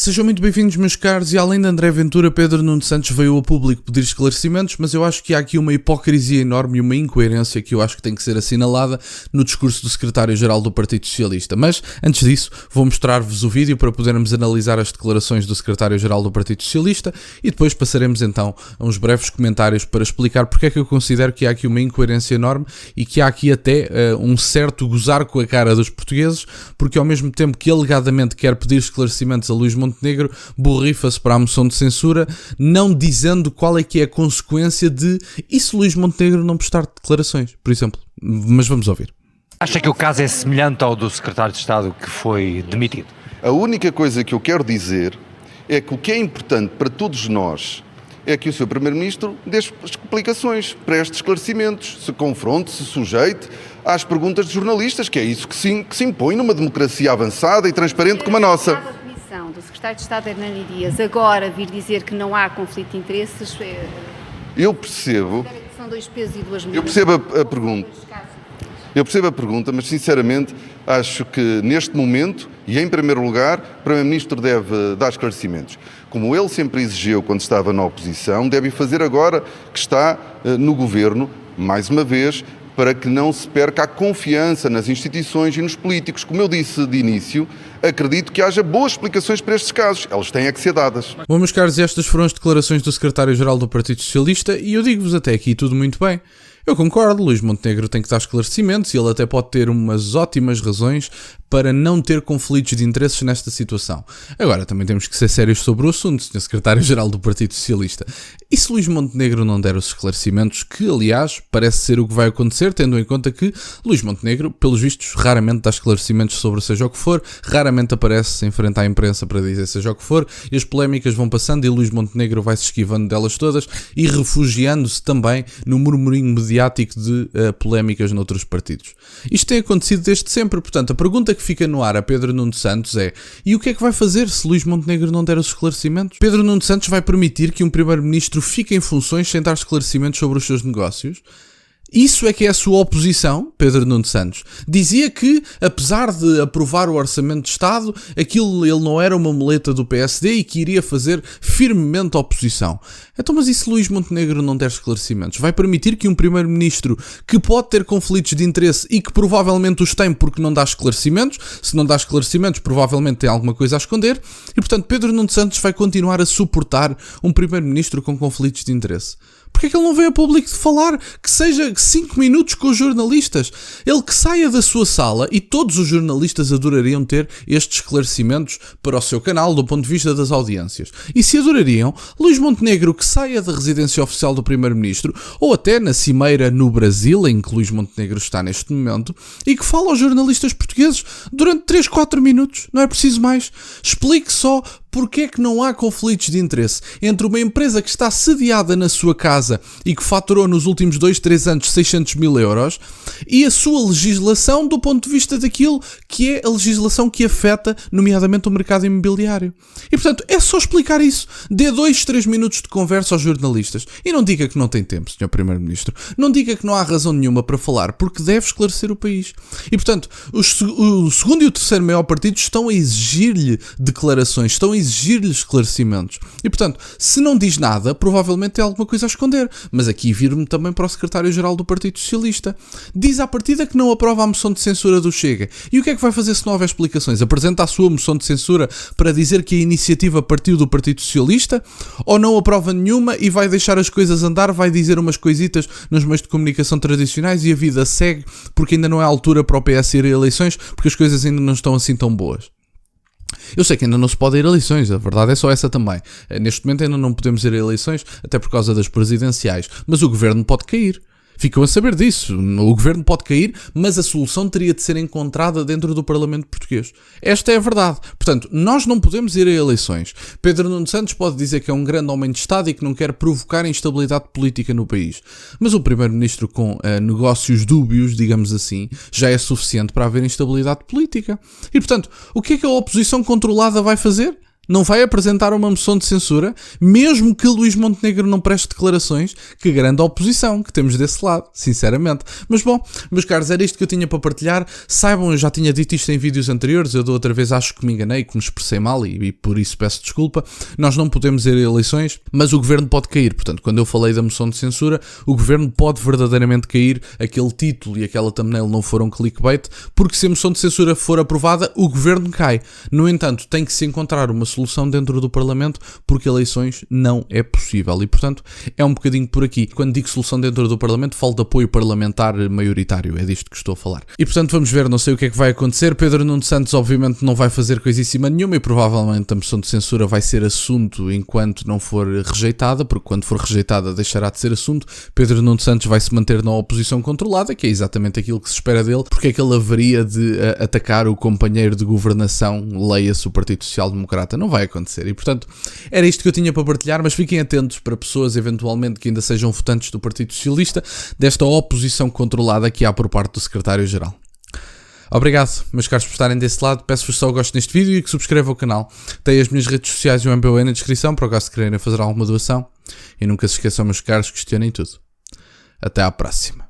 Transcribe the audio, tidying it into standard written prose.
Sejam muito bem-vindos, meus caros, e além de André Ventura, Pedro Nuno Santos veio ao público pedir esclarecimentos, mas eu acho que há aqui uma hipocrisia enorme e uma incoerência que eu acho que tem que ser assinalada no discurso do secretário-geral do Partido Socialista. Mas, antes disso, vou mostrar-vos o vídeo para podermos analisar as declarações do secretário-geral do Partido Socialista e depois passaremos então a uns breves comentários para explicar porque é que eu considero que há aqui uma incoerência enorme e que há aqui até um certo gozar com a cara dos portugueses, porque ao mesmo tempo que alegadamente quer pedir esclarecimentos a Luís Montenegro, borrifa-se para a moção de censura, não dizendo qual é que é a consequência de e se Luís Montenegro não prestar declarações, por exemplo. Mas vamos ouvir. Acha que o caso é semelhante ao do secretário de Estado que foi demitido? A única coisa que eu quero dizer é que o que é importante para todos nós é que o Sr. Primeiro-Ministro dê explicações, preste esclarecimentos, se confronte, se sujeite às perguntas de jornalistas, que é isso que se impõe numa democracia avançada e transparente como a nossa. Do secretário de Estado Hernani Dias agora vir dizer que não há conflito de interesses. Eu percebo. São dois pesos e duas medidas. Eu percebo a pergunta. Eu percebo a pergunta, mas sinceramente acho que neste momento, e em primeiro lugar, o Primeiro-Ministro deve dar esclarecimentos. Como ele sempre exigiu quando estava na oposição, deve fazer agora que está no governo, mais uma vez, para que não se perca a confiança nas instituições e nos políticos. Como eu disse de início, acredito que haja boas explicações para estes casos. Elas têm que ser dadas. Bom, meus caros, estas foram as declarações do secretário-geral do Partido Socialista e eu digo-vos até aqui tudo muito bem. Eu concordo, Luís Montenegro tem que dar esclarecimentos e ele até pode ter umas ótimas razões para não ter conflitos de interesses nesta situação. Agora, também temos que ser sérios sobre o assunto, Sr. Secretário-Geral do Partido Socialista. E se Luís Montenegro não der os esclarecimentos, que aliás parece ser o que vai acontecer, tendo em conta que Luís Montenegro, pelos vistos, raramente dá esclarecimentos sobre seja o que for, raramente aparece em frente à imprensa para dizer seja o que for, e as polémicas vão passando e Luís Montenegro vai se esquivando delas todas e refugiando-se também no murmurinho mediático de polémicas noutros partidos. Isto tem acontecido desde sempre, portanto, a pergunta que fica no ar a Pedro Nuno Santos é: e o que é que vai fazer se Luís Montenegro não der os esclarecimentos? Pedro Nuno Santos vai permitir que um primeiro-ministro fique em funções sem dar esclarecimentos sobre os seus negócios? Isso é que é a sua oposição, Pedro Nuno Santos. Dizia que, apesar de aprovar o Orçamento de Estado, aquilo ele não era uma muleta do PSD e que iria fazer firmemente oposição. Então, mas e se Luís Montenegro não der esclarecimentos? Vai permitir que um primeiro-ministro que pode ter conflitos de interesse e que provavelmente os tem porque não dá esclarecimentos, se não dá esclarecimentos provavelmente tem alguma coisa a esconder, e portanto Pedro Nuno Santos vai continuar a suportar um primeiro-ministro com conflitos de interesse? Porque é que ele não veio a público de falar? Que seja 5 minutos com os jornalistas. Ele que saia da sua sala e todos os jornalistas adorariam ter estes esclarecimentos para o seu canal do ponto de vista das audiências. E se adorariam, Luís Montenegro que saia da residência oficial do Primeiro-Ministro ou até na cimeira no Brasil, em que Luís Montenegro está neste momento, e que fale aos jornalistas portugueses durante 3, 4 minutos. Não é preciso mais. Explique só porque é que não há conflitos de interesse entre uma empresa que está sediada na sua casa e que faturou nos últimos 2, 3 anos 600 mil euros e a sua legislação do ponto de vista daquilo que é a legislação que afeta nomeadamente o mercado imobiliário. E portanto é só explicar isso. Dê 2, 3 minutos de conversa aos jornalistas e não diga que não tem tempo, Sr. Primeiro-Ministro. Não diga que não há razão nenhuma para falar, porque deve esclarecer o país. E portanto o segundo e o terceiro maior partido estão a exigir-lhe declarações, estão a exigir-lhe esclarecimentos. E, portanto, se não diz nada, provavelmente tem alguma coisa a esconder. Mas aqui viro-me também para o secretário-geral do Partido Socialista. Diz à partida que não aprova a moção de censura do Chega. E o que é que vai fazer se não houver explicações? Apresenta a sua moção de censura para dizer que a iniciativa partiu do Partido Socialista? Ou não aprova nenhuma e vai deixar as coisas andar, vai dizer umas coisitas nos meios de comunicação tradicionais e a vida segue porque ainda não é a altura para o PS ir a eleições, porque as coisas ainda não estão assim tão boas? Eu sei que ainda não se pode ir a eleições, a verdade é só essa também. Neste momento ainda não podemos ir a eleições, até por causa das presidenciais, mas o governo pode cair. Ficam a saber disso. O governo pode cair, mas a solução teria de ser encontrada dentro do Parlamento português. Esta é a verdade. Portanto, nós não podemos ir a eleições. Pedro Nuno Santos pode dizer que é um grande homem de Estado e que não quer provocar instabilidade política no país. Mas o Primeiro-Ministro com negócios dúbios, digamos assim, já é suficiente para haver instabilidade política. E, portanto, o que é que a oposição controlada vai fazer? não vai apresentar uma moção de censura, mesmo que Luís Montenegro não preste declarações. Que grande oposição que temos desse lado, sinceramente. Mas bom, meus caros, era isto que eu tinha para partilhar. Saibam, eu já tinha dito isto em vídeos anteriores, eu da outra vez acho que me enganei, que me expressei mal e por isso peço desculpa. Nós não podemos ir a eleições, mas o governo pode cair. Portanto, quando eu falei da moção de censura, o governo pode verdadeiramente cair. Aquele título e aquela thumbnail não foram clickbait, porque se a moção de censura for aprovada, o governo cai. No entanto, tem que se encontrar uma solução dentro do Parlamento, porque eleições não é possível. E, portanto, é um bocadinho por aqui. Quando digo solução dentro do Parlamento, falo de apoio parlamentar maioritário. É disto que estou a falar. E, portanto, vamos ver. Não sei o que é que vai acontecer. Pedro Nuno Santos, obviamente, não vai fazer coisíssima nenhuma e provavelmente a moção de censura vai ser assunto enquanto não for rejeitada, porque quando for rejeitada deixará de ser assunto. Pedro Nuno Santos vai se manter na oposição controlada, que é exatamente aquilo que se espera dele, porque é que ele haveria de atacar o companheiro de governação, leia-se o Partido Social Democrata. Não vai acontecer. E, portanto, era isto que eu tinha para partilhar, mas fiquem atentos para pessoas, eventualmente, que ainda sejam votantes do Partido Socialista, desta oposição controlada que há por parte do Secretário-Geral. Obrigado, meus caros, por estarem desse lado. Peço-vos só o gosto neste vídeo e que subscrevam o canal. Tem as minhas redes sociais e o MBWay na descrição, para o caso de quererem fazer alguma doação. E nunca se esqueçam, meus caros, questionem tudo. Até à próxima.